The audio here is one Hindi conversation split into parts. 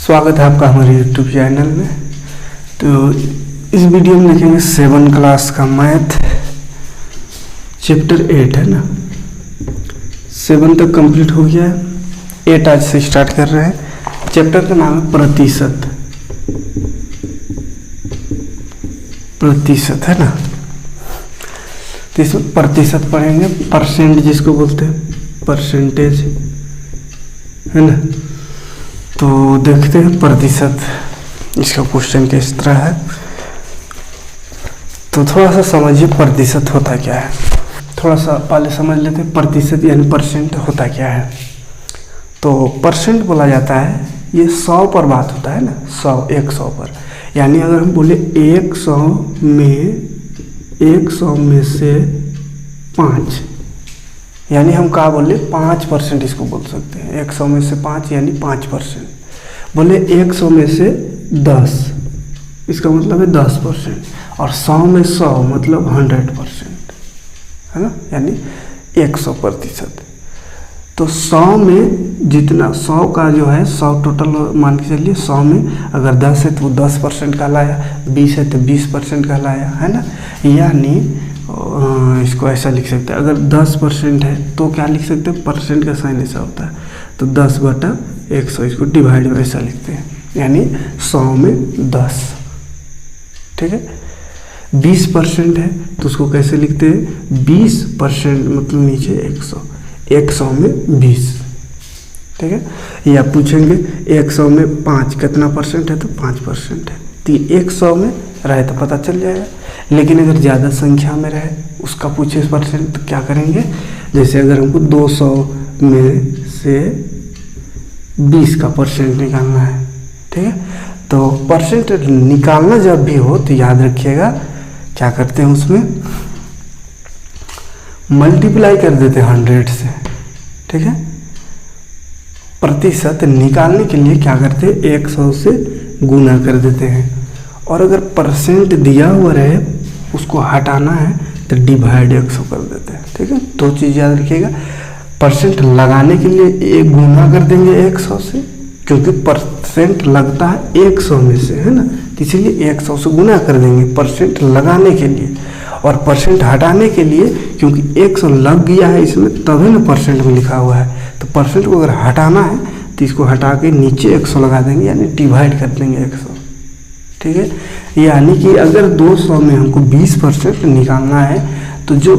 स्वागत है आपका हमारे YouTube चैनल में। तो इस वीडियो में देखेंगे 7 क्लास का मैथ चैप्टर 8 है ना। 7 तक कंप्लीट हो गया है, 8 आज से स्टार्ट कर रहे हैं। चैप्टर का नाम है प्रतिशत। प्रतिशत है ना, तो इसमें प्रतिशत पढ़ेंगे। परसेंट जिसको बोलते हैं, परसेंटेज है ना। तो देखते हैं प्रतिशत, इसका क्वेश्चन किस तरह है। तो थोड़ा सा समझिए प्रतिशत होता क्या है। थोड़ा सा पहले समझ लेते हैं प्रतिशत यानी परसेंट होता क्या है। तो परसेंट बोला जाता है, ये 100 पर बात होता है ना, 100 पर। यानी अगर हम बोले 100 में से 5, यानी हम क्या बोले 5% इसको बोल सकते हैं। 100 में से 5 यानी 5%। बोले 100 में से 10, इसका मतलब है 10%। और 100 में 100 मतलब 100% है ना, यानी 100%। तो 100 में जितना 100 का जो है 100 टोटल मान के चलिए। 100 में अगर 10 है तो 10% कहलाया, 20 है तो 20% कहलाया, है ना। यानी इसको ऐसा लिख सकते हैं, अगर 10% है तो क्या लिख सकते हैं, परसेंट का साइन ऐसा होता है, तो 10/100 इसको डिवाइड में ऐसा लिखते हैं, यानी 100 में 10। ठीक है। 20% है तो उसको कैसे लिखते हैं, 20% मतलब नीचे 100 में 20। ठीक है। या पूछेंगे 100 में 5 कितना परसेंट है, तो 5% है। तो 100 में रहे तो पता चल जाएगा। लेकिन अगर ज़्यादा संख्या में रहे, उसका पूछे परसेंट, तो क्या करेंगे, जैसे अगर हमको 200 में से 20 का परसेंट निकालना है। ठीक है। तो परसेंट निकालना जब भी हो तो याद रखिएगा क्या करते हैं, उसमें मल्टीप्लाई कर देते हैं 100 से। ठीक है। प्रतिशत निकालने के लिए क्या करते हैं, 100 से गुना कर देते हैं। और अगर परसेंट दिया हुआ रहे, उसको हटाना है तो डिवाइड 100 कर देते हैं। ठीक है। दो चीज़ याद रखिएगा, परसेंट लगाने के लिए एक गुना कर देंगे 100 से, क्योंकि परसेंट लगता है 100 में से, है ना, इसीलिए 100 से गुना कर देंगे परसेंट लगाने के लिए। और परसेंट हटाने के लिए, क्योंकि 100 लग गया है इसमें, तभी ना परसेंट में लिखा हुआ है। तो परसेंट को अगर हटाना है तो इसको हटा के नीचे 100 लगा देंगे, यानी डिवाइड कर देंगे 100। ठीक है। यानी कि अगर 200 में हमको 20% निकालना है, तो जो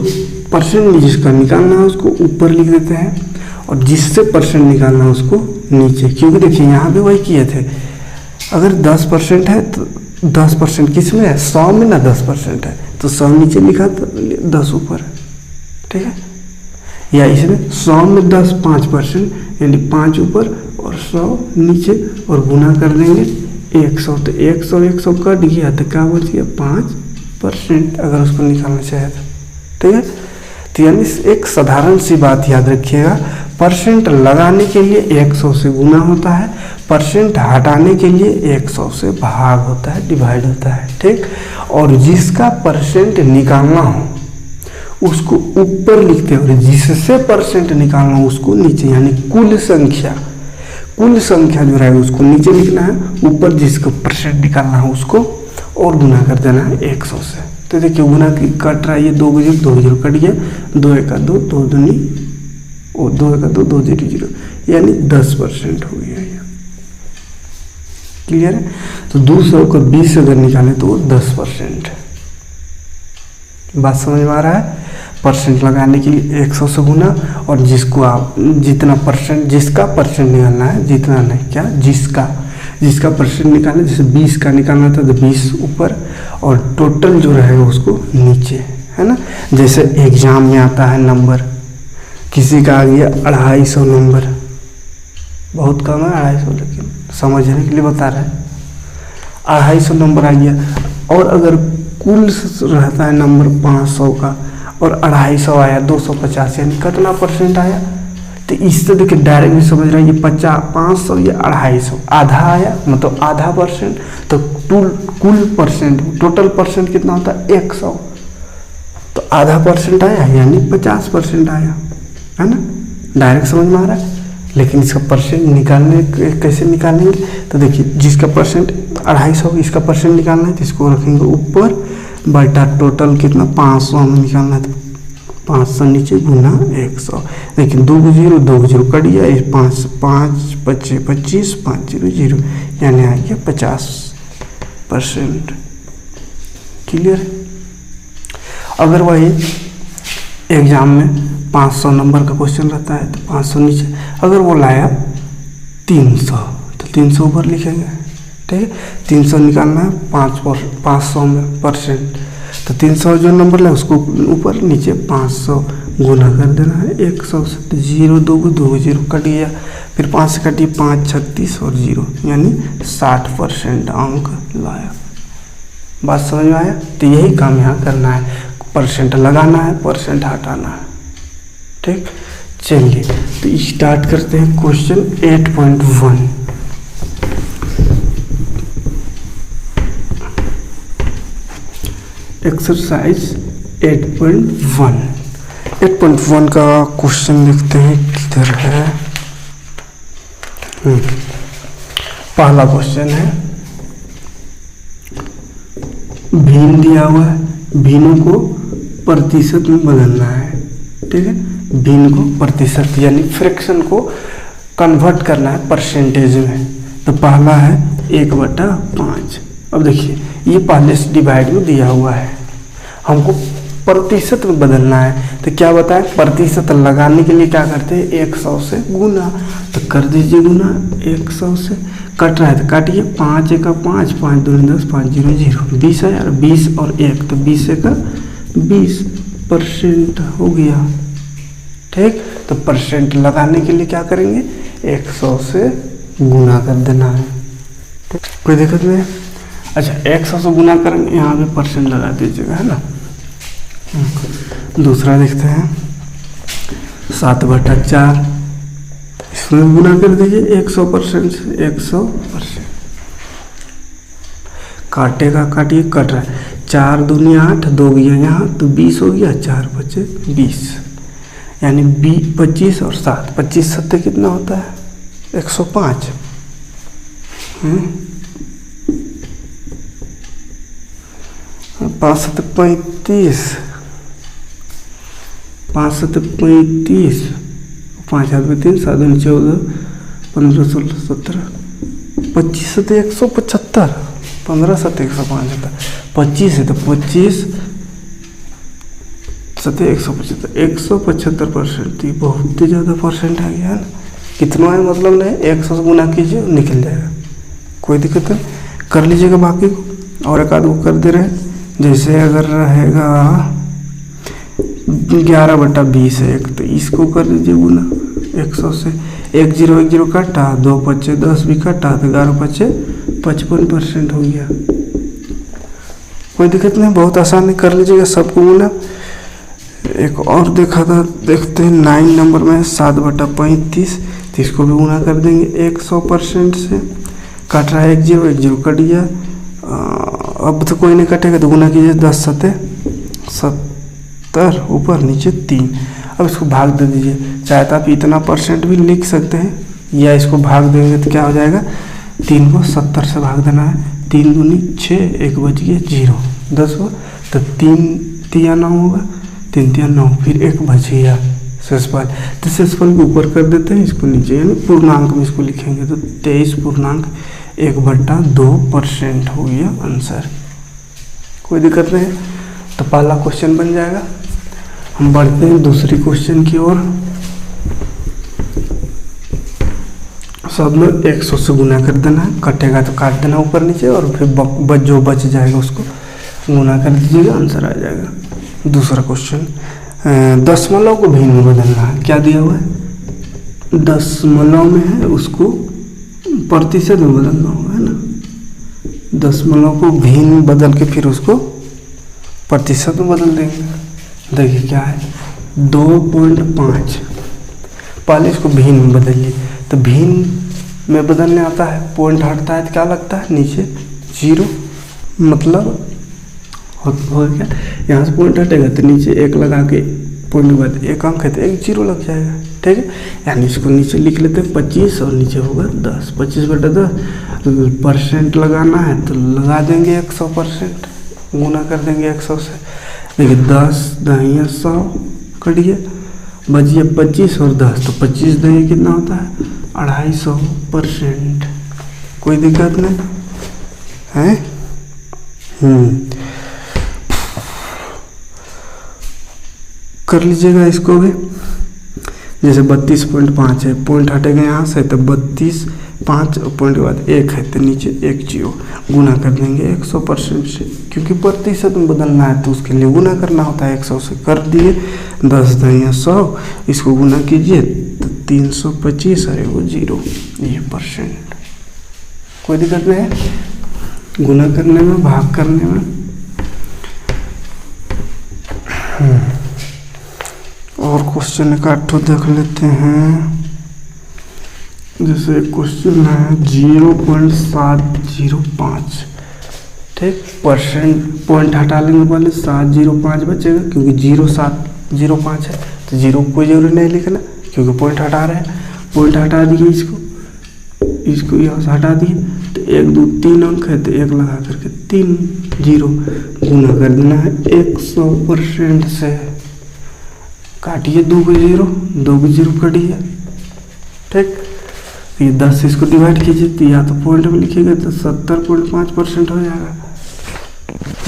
परसेंट जिसका निकालना है उसको ऊपर लिख देते हैं, और जिससे परसेंट निकालना है उसको नीचे। क्योंकि देखिए यहाँ पे वही किए थे, अगर 10% है तो 10% किस में है, 100 में ना 10% है, तो 100 नीचे लिखा तो 10 ऊपर। ठीक है। या इसमें 100 में 10 5%, यानी 5 ऊपर और 100 नीचे, और गुना कर देंगे 100। तो 100 कट गया तो क्या बच गया, 5%, अगर उसको निकालना चाहे तो। ठीक है। तो यानी एक साधारण सी बात याद रखिएगा, परसेंट लगाने के लिए 100 से गुना होता है, परसेंट हटाने के लिए 100 से भाग होता है, डिवाइड होता है। ठीक। और जिसका परसेंट निकालना हो उसको ऊपर लिखते हैं, और जिससे परसेंट निकालना हो उसको नीचे, यानी कुल संख्या जो रहेगा उसको नीचे लिखना है, ऊपर जिसको परसेंट निकालना है उसको और गुना कर देना है 100 से। तो देखिए गुना की कट रहा है, ये 2 0 कट गया, 2 1 2 2 2 2 1 2 2 0 0, यानी 10% हो गया ये। क्लियर है। तो 200 को 20 अगर निकाले तो वो 10%। बात समझ में आ रहा है। परसेंट लगाने के लिए 100 से गुना, और जिसको आप जितना परसेंट, जिसका परसेंट निकालना है, जितना नहीं क्या, जिसका परसेंट निकालना, जैसे 20 का निकालना था तो 20 ऊपर, और टोटल जो रहेगा उसको नीचे, है ना। जैसे एग्जाम में आता है नंबर, किसी का आ गया 250 नंबर, बहुत कम है 250, लेकिन समझने के लिए बता रहे हैं, 250 नंबर आ गया। और अगर कुल रहता है नंबर 500 का, और 250 आया, 250, यानी कितना परसेंट आया। तो इससे देखिए डायरेक्ट भी समझ रहे हैं, ये 500 या 250, आधा आया मतलब आधा परसेंट। तो कुल परसेंट, टोटल परसेंट कितना होता है, 100, तो आधा परसेंट आया, यानी 50% आया, है ना। डायरेक्ट समझ में आ रहा है। लेकिन इसका परसेंट निकालने कैसे निकालेंगे, तो देखिए जिसका परसेंट 250 इसका परसेंट निकालना है तो इसको रखेंगे ऊपर, बटा टोटल कितना 500 हमें निकालना है, तो 500 नीचे गुना 100। लेकिन 2 को 0 कट गया, 5 5 25 25 5 0 0, यानी आ गया 50%। क्लियर। अगर वही एग्जाम में 500 नंबर का क्वेश्चन रहता है तो 500 नीचे, अगर वो लाया 300 तो 300 ऊपर लिखेंगे। ठीक है, 300 निकालना है 500 में परसेंट, तो 300 जो नंबर लाए उसको ऊपर, नीचे 500 गुना कर देना है 100 से, तो 0 2 को 2 0 कट गया, फिर 5 से कटिए 5 36 और 0, यानी 60% अंक लाया। बात समझ में आया। तो यही काम यहाँ करना है, परसेंट लगाना है, परसेंट हटाना है। ठीक, चलिए तो स्टार्ट करते हैं क्वेश्चन 8.1। एक्सरसाइज 8.1। 8.1 का क्वेश्चन देखते हैं किधर है। पहला क्वेश्चन है, भिन्न दिया हुआ है, भिन्नों को प्रतिशत में बदलना है। ठीक है, भिन्न को प्रतिशत यानी फ्रैक्शन को कन्वर्ट करना है परसेंटेज में। तो पहला है 1/5। अब देखिए ये पहले से डिवाइड में दिया हुआ है, हमको प्रतिशत में बदलना है। तो क्या बताएं, प्रतिशत लगाने के लिए क्या करते हैं, 100 से गुना, तो कर दीजिए गुना 100 से। कट रहा है तो काटिए, 5 1 5 5 2 10 5 0 0, 20 है यार, 20 और 1 तो 20 1 20% हो गया। ठीक, तो परसेंट लगाने के लिए क्या करेंगे, 100 से गुना कर देना है। ठीक, कोई दिक्कत नहीं है। अच्छा 100 से गुना करेंगे, यहाँ भी परसेंट लगा दीजिएगा, है ना। दूसरा देखते हैं 7/4, इसमें गुना कर दीजिए 100% से, 100%। काटेगा काटिए, कट रहा है, 4 दूनी 8, 2 गया यहाँ तो 20 हो गया, 4 बचे 20, यानी 25 और 7, 25 7 कितना होता है 105। 5 7 35, 5 7 35, 5 7 3 7 14 15 16 17, 25 7 175, 15 7 175, 25 है तो 25 7 175, 175%। ये बहुत ही ज़्यादा परसेंट आ गया है ना। कितना है मतलब नहीं, 100 से गुना कीजिए निकल जाएगा, कोई दिक्कत नहीं। कर लीजिएगा बाकी को, और एक आध को कर दे रहे हैं। जैसे अगर रहेगा 11/20 है एक, तो इसको कर दीजिए गुना 100 से। 1 0 1 0 काटा, 2 5 10 भी काटा, तो 11 5 55% हो गया। कोई दिक्कत नहीं, बहुत आसान है, कर लीजिएगा सबको गुना। एक और देखा था, देखते हैं 9 नंबर में 7/35, तो इसको भी गुना कर देंगे 100% से। काट रहा है 1 0 1 0 कट गया, अब तो कोई नहीं कटेगा तो गुना कीजिए, 10 7 70, ऊपर नीचे 3। अब इसको भाग दे दीजिए, चाहे तो आप इतना परसेंट भी लिख सकते हैं, या इसको भाग देंगे तो क्या हो जाएगा, 3 को 70 से भाग देना है, 3 दूनी 6, 1 बच गया 0, 10 हुआ, तो 3 तिया 9 होगा, 3 तिया 9, फिर 1 बच गया शेषफल। तो शेषफल को ऊपर कर देते हैं, इसको नीचे, यानी पूर्णांक में इसको लिखेंगे तो 23.1/2% हो गया आंसर। कोई दिक्कत नहीं, तो पहला क्वेश्चन बन जाएगा। हम बढ़ते हैं दूसरी क्वेश्चन की ओर। सब में 100 से गुना कर देना है, कटेगा तो काट देना ऊपर नीचे, और फिर जो बच जाएगा उसको गुना कर दीजिएगा, आंसर आ जाएगा। दूसरा क्वेश्चन, दशमलव को भिन्न में बदलना है। क्या दिया हुआ है, दशमलव में है, उसको प्रतिशत में बदलना होगा, है ना। दशमलव को भिन्न बदल के फिर उसको प्रतिशत में बदल देंगे। देखिए क्या है, 2.5, पहले इसको भिन्न में बदलिए, तो भिन्न में बदलने आता है, पॉइंट हटता है तो क्या लगता है नीचे 0, मतलब हो गया। यहाँ से पॉइंट हटेगा तो नीचे 1 लगा के पॉइंट के बाद 1 अंक है तो 1 0 लग जाएगा। ठीक है, यानी इसको नीचे लिख लेते हैं 25 और नीचे होगा 10। 25/10 परसेंट लगाना है तो लगा देंगे 100%, गुना कर देंगे 100 से। देखिए 10 दहिया 100 कटिए, बचिए 25 और 10, तो 25 दहिया कितना होता है 250%। कोई दिक्कत नहीं है। कर लीजिएगा इसको भी। जैसे 32.5 है, पॉइंट हटेगा यहाँ से तो 32.5 और पॉइंट के बाद 1 है तो नीचे 1 जीरो, गुना कर देंगे 100% से, क्योंकि प्रतिशत में बदलना है तो उसके लिए गुना करना होता है 100 से। कर दिए 10 दहिया 100, इसको गुना कीजिए तो 325 है वो जीरो, ये परसेंट। कोई दिक्कत नहीं है गुना करने में, भाग करने में। और क्वेश्चन का ठो देख लेते हैं। जैसे क्वेश्चन है 0.705, ठीक, परसेंट पॉइंट हटा लेंगे पहले, 705 बचेगा क्योंकि 0705 है तो जीरो कोई जरूरी नहीं लिखना क्योंकि पॉइंट हटा रहे हैं। पॉइंट हटा दिए, इसको यहाँ से हटा दिए तो 1 2 3 अंक है तो 1 लगा करके 3 जीरो, गुना कर देना है 100% से। काटिए 2 को जीरो कटिए, ठीक। ये 10 से इसको डिवाइड कीजिए तो या तो पॉइंट में लिखिएगा तो 70.5% हो जाएगा,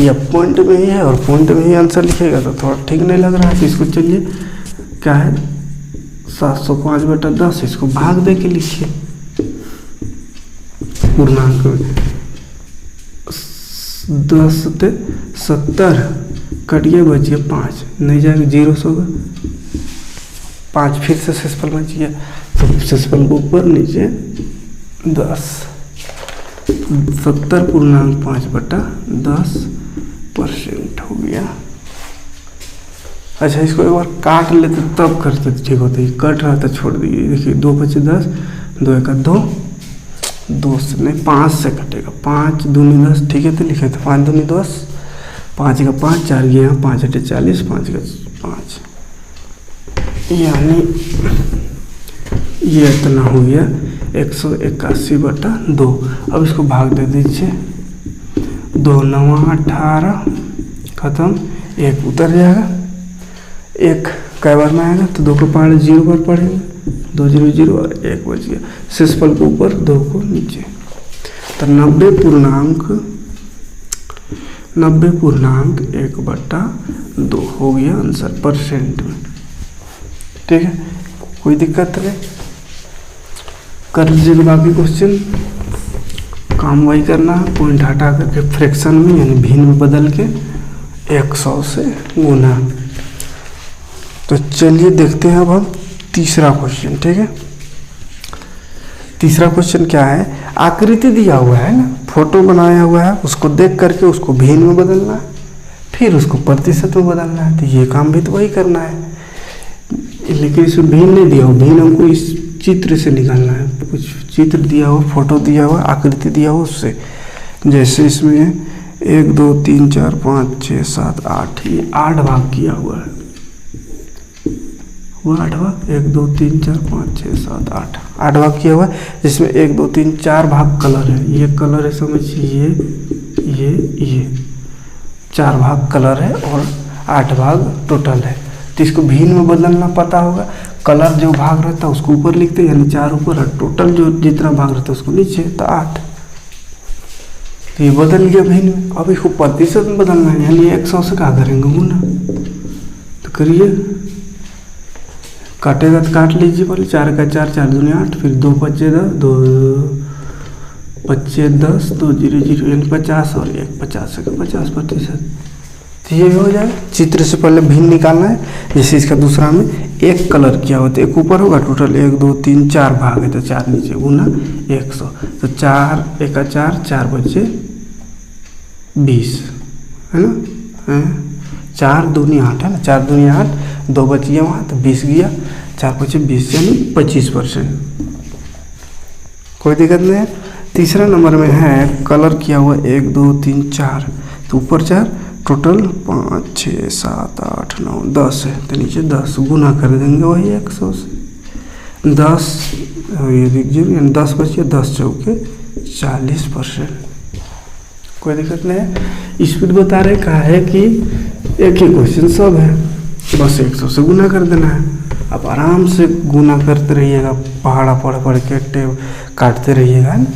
या पॉइंट में ही है और पॉइंट में ही आंसर लिखिएगा तो थोड़ा ठीक नहीं लग रहा है। तो इसको चलिए क्या है 705/10, इसको भाग दे के लिखिए पूर्णांक में। 10 से 70 कटिए, बचिए 5, नहीं जाएगा जीरो से होगा 5, फिर से शेषफल बचिए तो शेषफल को ऊपर नीचे 10, 70.5/10% हो गया। अच्छा, इसको एक बार काट लेते तब करते ठीक होता है, कट रहा था छोड़ दीजिए। देखिए 2 5 10, 2 1 2, 2 से नहीं 5 से कटेगा, 5 दूनी 10, ठीक है, तो लिखे थे 5 दूनी 10, 5 का 5, 4 गया 5 8 40, 5 का 5, यानी ये इतना हो गया 181/2। अब इसको भाग दे दीजिए, 2 9 18 खत्म, 1 उतर जाएगा, 1 कई बार में आएगा तो 2 को पहाड़ 0 पर पढ़ेंगे, 2 0 0 और 1 बच गया, शेषफल को ऊपर 2 को नीचे, तो 90.1/2 हो गया आंसर परसेंट में, ठीक है। कोई दिक्कत नहीं, कर लीजिएगा बाकी क्वेश्चन। काम वही करना है, पॉइंट हटा करके फ्रैक्शन में यानी भिन्न में बदल के 100 से गुना। तो चलिए देखते हैं अब हम तीसरा क्वेश्चन, ठीक है। तीसरा क्वेश्चन क्या है, आकृति दिया हुआ है ना, फोटो बनाया हुआ है, उसको देख करके उसको भिन्न में बदलना है, फिर उसको प्रतिशत में बदलना है। तो ये काम भी तो वही करना है, लेकिन इसमें भिन्न नहीं दिया हो, भिन्न हमको इस चित्र से निकालना है। कुछ चित्र दिया हो, फोटो दिया हुआ, आकृति दिया हो उससे, जैसे इसमें 1 2 3 4 5 6 7 8, ये 8 भाग किया हुआ है, वो 8 भाग 1 2 3 4 5 6 7 8 भाग किया हुआ है, जिसमें 1 2 3 4 भाग कलर है। ये कलर है, समझिए ये 4 भाग कलर है और 8 भाग टोटल है। तो इसको भिन्न में बदलना पता होगा, कलर जो भाग रहता है उसको ऊपर लिखते हैं यानी 4 ऊपर, और टोटल जो जितना भाग रहता है उसको नीचे, तो 8। तो ये बदल गया भिन्न में। अब इसको प्रतिशत में बदलना है यानी 100 से क्या करेंगे गुना, तो करिए, काटेगा तो काट लीजिए पहले, 4 का 4 4 दूनी 8, फिर 2 5 10, 2 5 10, 2 0 0 यानी 50 और 1 50 का 50%। तो ये भी हो जाएगा। चित्र से पहले भिन्न निकालना है, जैसे इसका दूसरा में 1 कलर किया हुआ तो 1 ऊपर होगा, टोटल 1 2 3 4 भाग है तो 4 नीचे, गुना 100, तो 4 1 का 4 4 बचे 20 है ना, 4 दूनी 8 है ना, 4 दूनी 8, 2 बच गया वहाँ तो 20 गया, 4 बचे 20 यानी 25%। कोई दिक्कत नहीं है। तीसरा नंबर में है कलर किया हुआ 1 2 3 4, तो ऊपर 4, टोटल 5 6 7 8 9 10 है तो नीचे 10, गुना कर देंगे वही 100 से। 10 ये दीजिए 10 बचे 10 चौके 40%। कोई दिक्कत नहीं है। स्पीड बता रहे कहा है कि एक ही क्वेश्चन सब है, बस 100 से गुना कर देना है। आप आराम से गुना करते रहिएगा, पहाड़ा पढ़ के टेब काटते रहिएगा,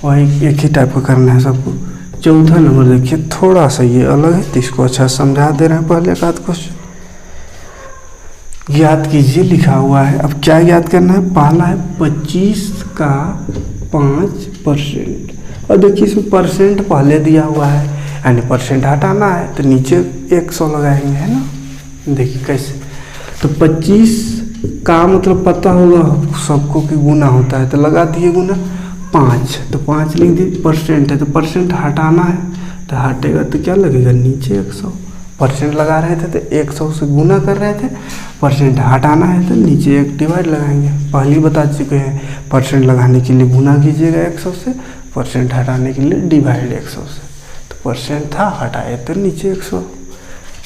वही एक ही टाइप का करना है सबको। चौथा नंबर देखिए, थोड़ा सा ये अलग है तो इसको अच्छा समझा दे रहे हैं। पहले का क्वेश्चन ज्ञात कीजिए लिखा हुआ है। अब क्या ज्ञात करना है? पहला है 25 का 5%। और देखिए इसमें परसेंट पहले दिया हुआ है, यानी परसेंट हटाना है तो नीचे 100 लगाएंगे, है ना। देखिए कैसे, तो 25 का मतलब पता होगा सबको कि गुना होता है, तो लगा दिए गुना 5, तो 5 लिख दिए। परसेंट है तो परसेंट हटाना है, तो हटेगा तो क्या लगेगा नीचे 100। परसेंट लगा रहे थे तो 100 से गुना कर रहे थे, परसेंट हटाना है तो नीचे 1 डिवाइड लगाएंगे। पहले बता चुके हैं, परसेंट लगाने के लिए गुना कीजिएगा 100 से, परसेंट हटाने के लिए डिवाइड 100 से। तो परसेंट था, हटाए तो नीचे 100।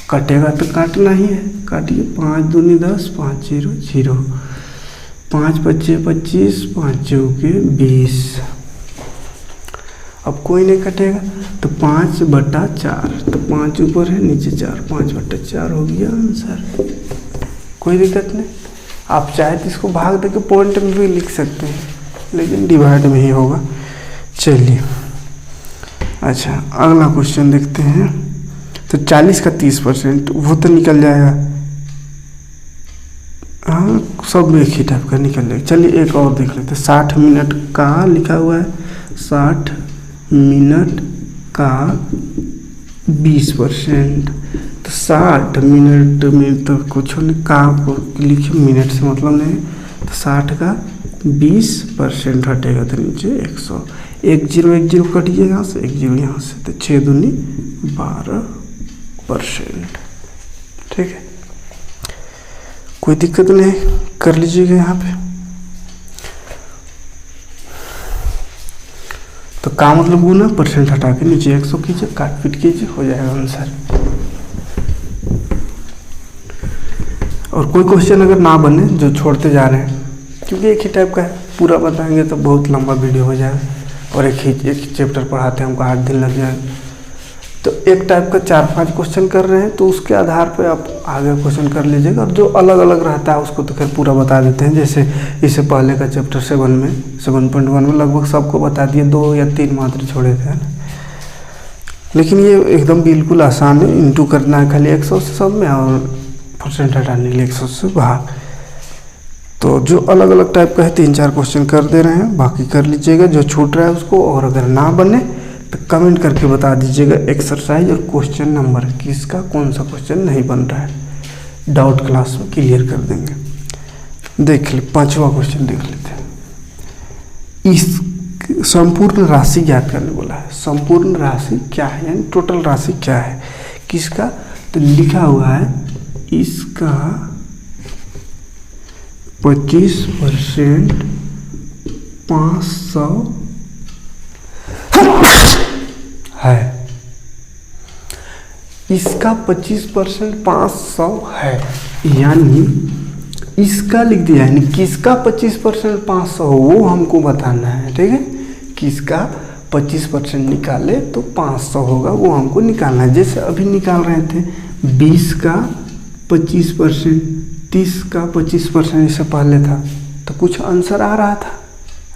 कटेगा तो काटना ही है, काटिए। 5 दूनी 10, 5 0 0, 5 पच्चे 25, 5 चौके 20। अब कोई नहीं कटेगा तो 5/4, तो 5 ऊपर है नीचे 4, 5/4 हो गया आंसर। कोई दिक्कत नहीं। आप चाहे तो इसको भाग देके पॉइंट में भी लिख सकते हैं, लेकिन डिवाइड में ही होगा। चलिए अच्छा, अगला क्वेश्चन देखते हैं। तो 40 का 30% वो तो निकल जाएगा, हाँ सब में एक ही टाइप का निकल जाएगा। चलिए एक और देख लेते हैं। 60 मिनट का लिखा हुआ है, 60 मिनट का 20%। तो 60 मिनट में तो कुछ नहीं, का को लिखे, मिनट से मतलब नहीं। तो 60 का 20% हटेगा तो नीचे 100। 1 0 1 0 कटिए यहाँ से, 1 0 यहाँ से, तो 6 दूनी 12%। ठीक है, कोई दिक्कत नहीं, कर लीजिएगा यहाँ पे। तो का मतलब गुना, परसेंट हटा के नीचे 100 कीजिए, काट पीट कीजिए, हो जाएगा आंसर। और कोई क्वेश्चन अगर ना बने जो छोड़ते जा रहे हैं, क्योंकि एक ही टाइप का है, पूरा बताएंगे तो बहुत लंबा वीडियो हो जाएगा, और एक चैप्टर पढ़ाते हैं हमको 8 दिन लग जाएगा। तो एक टाइप का 4-5 क्वेश्चन कर रहे हैं, तो उसके आधार पे आप आगे क्वेश्चन कर लीजिएगा। और जो अलग अलग रहता है उसको तो खैर पूरा बता देते हैं। जैसे इससे पहले का चैप्टर 7 में 7.1 में लगभग सबको बता दिए, 2 या 3 मात्र छोड़े थे, लेकिन ये एकदम बिल्कुल आसान है। इंटू करना है खाली 100 से सब में, और परसेंट हटाने के लिए 100 से भाग। तो जो अलग अलग टाइप का है 3-4 क्वेश्चन कर दे रहे हैं, बाकी कर लीजिएगा जो छूट रहा है उसको। और अगर ना बने तो कमेंट करके बता दीजिएगा एक्सरसाइज और क्वेश्चन नंबर, किसका कौन सा क्वेश्चन नहीं बन रहा है, डाउट क्लास में क्लियर कर देंगे। देख ले 5वां क्वेश्चन देख लेते हैं। इस संपूर्ण राशि ज्ञात करने बोला है। संपूर्ण राशि क्या है, यानी टोटल राशि क्या है, किसका? तो लिखा हुआ है इसका 25% 500 है। इसका 25% 500 है, यानी इसका लिख दिया, यानी किसका 25% 500 हो वो हमको बताना है। ठीक है, किसका 25% निकाले तो 500 होगा, वो हमको निकालना है। जैसे अभी निकाल रहे थे 20 का 25%, 30 का 25% इससे पहले था, तो कुछ आंसर आ रहा था,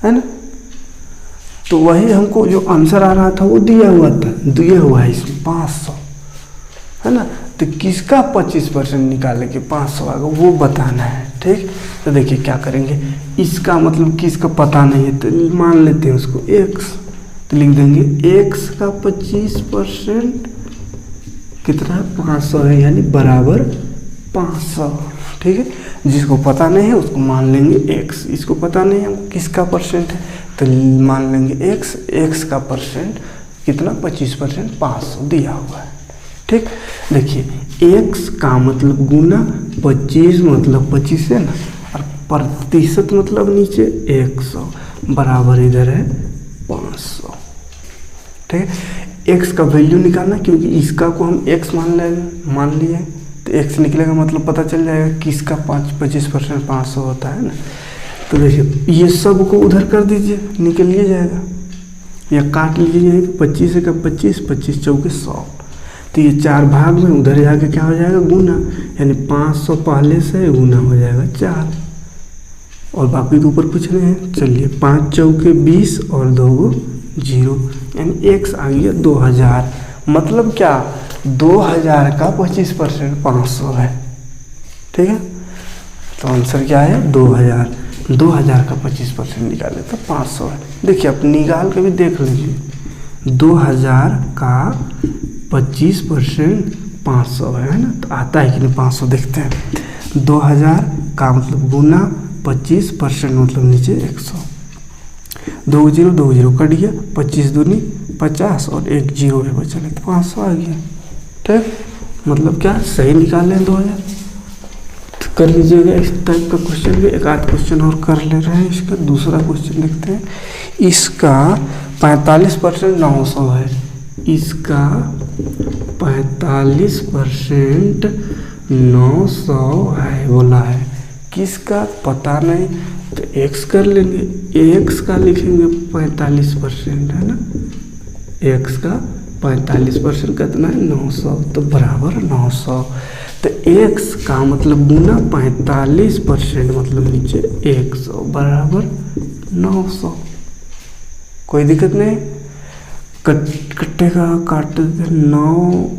है ना। तो वही हमको जो आंसर आ रहा था वो दिया हुआ है इसमें 500, है ना। तो किसका 25% निकाले के 500 आएगा वो बताना है। ठीक, तो देखिए क्या करेंगे, इसका मतलब किसका पता नहीं है, तो मान लेते हैं उसको x, तो लिख देंगे x का 25% कितना है, 500 है, यानी बराबर 500। ठीक है, जिसको पता नहीं है उसको मान लेंगे x, इसको पता नहीं है हमको किसका परसेंट है, तो मान लेंगे x का परसेंट कितना, 25% 500 दिया हुआ है। ठीक, देखिए x का मतलब गुना, 25 मतलब 25 है ना, और प्रतिशत मतलब नीचे 100, बराबर इधर है 500। ठीक है, x का वैल्यू निकालना, क्योंकि इसका को हम x मान लिए, तो x निकलेगा मतलब पता चल जाएगा किसका 25% 500 होता है ना। तो देखिए ये सब को उधर कर दीजिए, निकल लिया जाएगा या काट लीजिए। 25 का 25, 25 चौके 100, तो ये 4 भाग में उधर जाके क्या हो जाएगा गुना, यानी 500 पहले से गुना हो जाएगा 4, और बाकी तो ऊपर पूछ रहे हैं। चलिए 5 चौके 20 और 2 0, यानी x आ गया 2000। मतलब क्या, 2000 का 25% 500 है। ठीक है, तो आंसर क्या है 2000। 2000 का 25% निकाले तो 500 है। देखिए आप निकाल के भी देख लीजिए, 2000 का 25% 500 है ना, तो आता है कि नहीं 500 देखते हैं। 2000 का मतलब गुना 25% मतलब नीचे 100, 2 0 कट गया, 25 दूनी 50 और 1 0 है बचा, तो 500 आ गया। ठीक, मतलब क्या सही निकाले 2000। तो कर लीजिएगा इस टाइप का क्वेश्चन भी। एक आध क्वेश्चन और कर ले रहे हैं इसका। दूसरा क्वेश्चन देखते हैं। इसका 45% 900 है, इसका 45% 900 है बोला है, किसका पता नहीं, तो x कर लेंगे। x का लिखेंगे 45% है ना, x का 45% कितना है 900, तो बराबर 900। तो x का मतलब गुना 45% मतलब नीचे 100 बराबर 900। कोई दिक्कत नहीं, कट्टेगा काट 9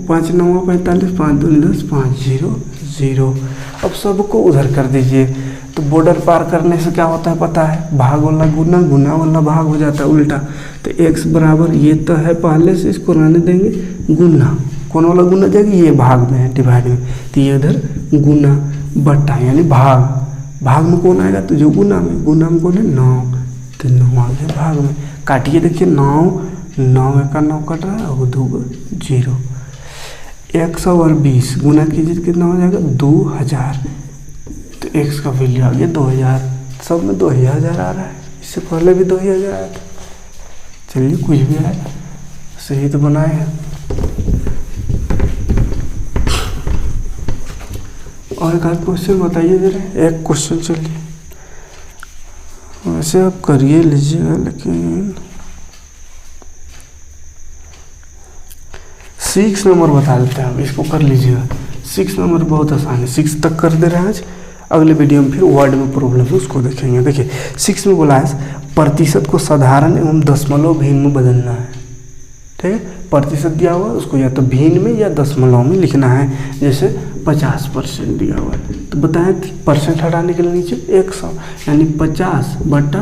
5 9 45, 5 2 10, 5 0 0। अब सबको उधर कर दीजिए। तो बॉर्डर पार करने से क्या होता है पता है, भाग वाला गुना, गुना वाला भाग हो जाता है उल्टा। तो x बराबर ये तो है पहले से, इसको रहने देंगे गुना, कौन वाला गुना जाएगा, ये भाग में है डिवाइड में, तो ये उधर गुना बट्टा यानी भाग, भाग में कौन आएगा, तो जो गुना में कौन है 9, तो 9 आ गया भाग में। काटिए देखिए 9 का 9 कट रहा है और 2 0। 120 गुना कीजिए कितना हो जाएगा 2000, तो x का वैल्यू आ गया 2000। सब में 2000 आ रहा है, इससे पहले भी 2000 आया था। चलिए कुछ भी आए सही तो बनाए हैं। और एक आध क्वेश्चन बताइए जरा, एक क्वेश्चन चलिए, वैसे आप करिए लीजिएगा लेकिन 6 नंबर बता देते हैं, इसको कर लीजिएगा। 6 नंबर बहुत आसान है, 6 तक कर दे रहे हैं आज। अगले वीडियो में फिर वर्ड में प्रॉब्लम है उसको देखेंगे। देखिए 6 में बोला है प्रतिशत को साधारण एवं दशमलव भिन्न में बदलना है। ठीक है, प्रतिशत दिया हुआ है, उसको या तो भिन्न में या दशमलव में लिखना है। जैसे 50% दिया हुआ है, तो बताएं परसेंट हटाने के लिए नीचे 100, यानी 50 बट्टा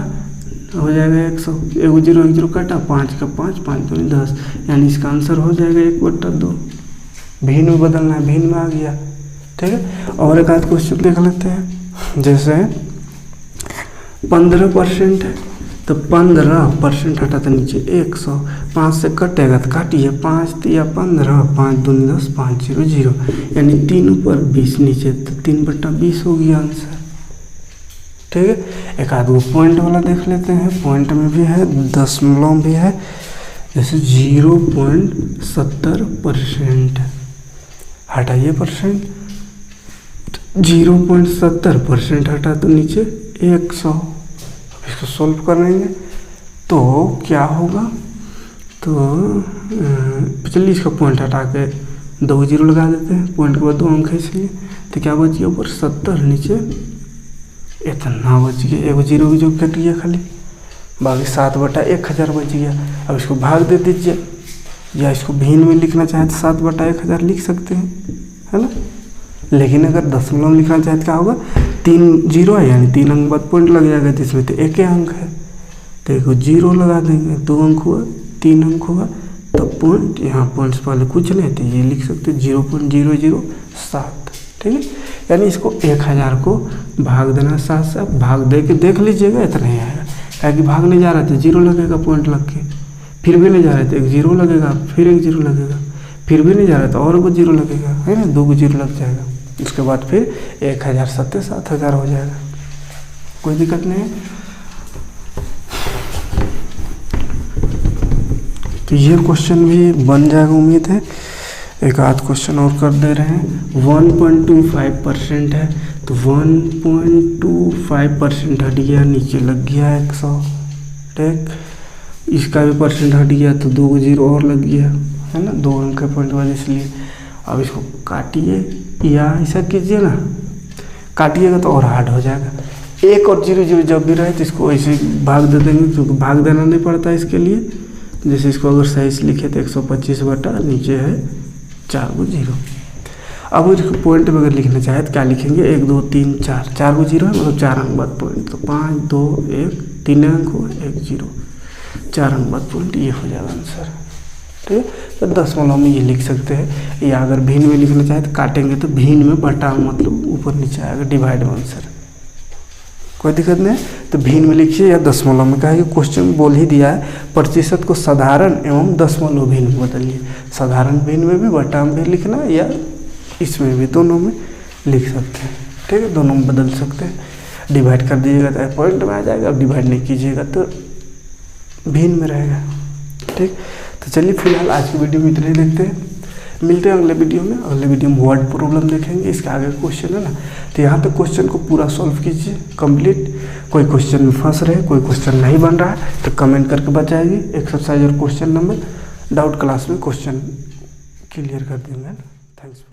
हो जाएगा 100, 1 0 काटा, 5 का 5, 5 2 10, यानी इसका आंसर हो जाएगा 1/2। भिन्न में बदलना है, भिन्न में आ गया। ठीक है, और एक आध क्वेश्चन देख लेते हैं। जैसे 15% है, तो 15% हटा तो नीचे 100, 5 से कटेगा तो काटिए, 5 या 15, 5 2 10, 5 0 0, यानी 3 ऊपर 20 नीचे, तो 3/20 हो गया आंसर। ठीक है, एक आध वो पॉइंट वाला देख लेते हैं। पॉइंट में भी है, दशमलव भी है। जैसे 0.70% हटाइए परसेंट, 0.70% हटा तो नीचे 100। इसको सोल्व करेंगे तो क्या होगा, तो चलिए इसका पॉइंट हटा के 2 0 लगा देते हैं, पॉइंट के बाद 2 अंक है इसलिए, तो क्या बच गया ऊपर 70, नीचे इतना बच गया। 1 0 जो कट गया खाली, बाकी 7/1000 बच गया। अब इसको भाग दे दीजिए, या इसको भिन्न में लिखना चाहे तो 7/1000 लिख सकते हैं, है ना। लेकिन अगर दशमलव में लिखना चाहे तो क्या होगा, 3 0 है यानी 3 अंक बाद पॉइंट लग जाएगा, तो इसमें तो 1 अंक है, तो 1 0 लगा देंगे, 2 अंक हुआ, 3 अंक हुआ, तो पॉइंट, यहाँ पॉइंट्स पहले कुछ नहीं थे, ये लिख सकते 0.007। ठीक है, यानी इसको 1000 को भाग देना 7 से। आप भाग दे के देख लीजिएगा, इतना ही आएगा। क्या कि भाग नहीं जा रहा था, 0 लगेगा पॉइंट लग के, फिर भी नहीं जा रहे थे 1 0 लगेगा, फिर 1 0 लगेगा, फिर भी नहीं जा रहा था और 1 0 लगेगा, है ना, 2 0 लग जाएगा। उसके बाद फिर 1000 7 7000 हो जाएगा, कोई दिक्कत नहीं है। तो ये क्वेश्चन भी बन जाएगा उम्मीद है। एक आध क्वेश्चन और कर दे रहे हैं। 1.25% है तो 1.25% हट गया, नीचे लग गया 100। ठीक, इसका भी परसेंट हट गया तो 2 जीरो और लग गया, है ना, 2 अंक के पॉइंट बाद, इसलिए अब इसको काटिए या ऐसा कीजिए ना, काटिएगा तो और हार्ड हो जाएगा। 1 और 0 0 जब भी रहे तो इसको ऐसे भाग दे देंगे, क्योंकि भाग देना नहीं पड़ता इसके लिए। जैसे इसको अगर सही से लिखे तो 125 बटा नीचे है 4 को 0। अब इसको पॉइंट में अगर लिखना चाहे तो क्या लिखेंगे, 1 2 3 4, 4 को 0 है मतलब 4 अंक बाद पॉइंट, तो 5 2 1 3 अंक हो 1 0, 4 अंक बाद पॉइंट, ये हो जाएगा आंसर। ठीक है, तो दशमलव में ये लिख सकते हैं, या अगर भिन्न में लिखना चाहे तो काटेंगे तो भिन्न में बटा मतलब ऊपर नीचे आएगा, डिवाइड में आंसर, कोई दिक्कत नहीं। तो भिन्न में लिखिए या दशमलव में, कहा कि क्वेश्चन बोल ही दिया है प्रतिशत को साधारण एवं दशमलव भिन्न में बदलिए। साधारण भिन्न में भी बटा में भी लिखना या इसमें भी, दोनों में लिख सकते हैं। ठीक है, दोनों में बदल सकते हैं। डिवाइड कर दीजिएगा तो पॉइंट में आ जाएगा, अब डिवाइड नहीं कीजिएगा तो भिन्न में रहेगा। ठीक, तो चलिए फिलहाल आज की वीडियो में इतना ही देखते हैं, मिलते हैं अगले वीडियो में। अगले वीडियो में वर्ड प्रॉब्लम देखेंगे, इसके आगे क्वेश्चन है ना, तो यहाँ पे क्वेश्चन को पूरा सॉल्व कीजिए कंप्लीट। कोई क्वेश्चन में फंस रहे, कोई क्वेश्चन नहीं बन रहा है तो कमेंट करके बताइए, एक्सरसाइज और क्वेश्चन नंबर डाउट क्लास में क्वेश्चन क्लियर कर देंगे। थैंक्स।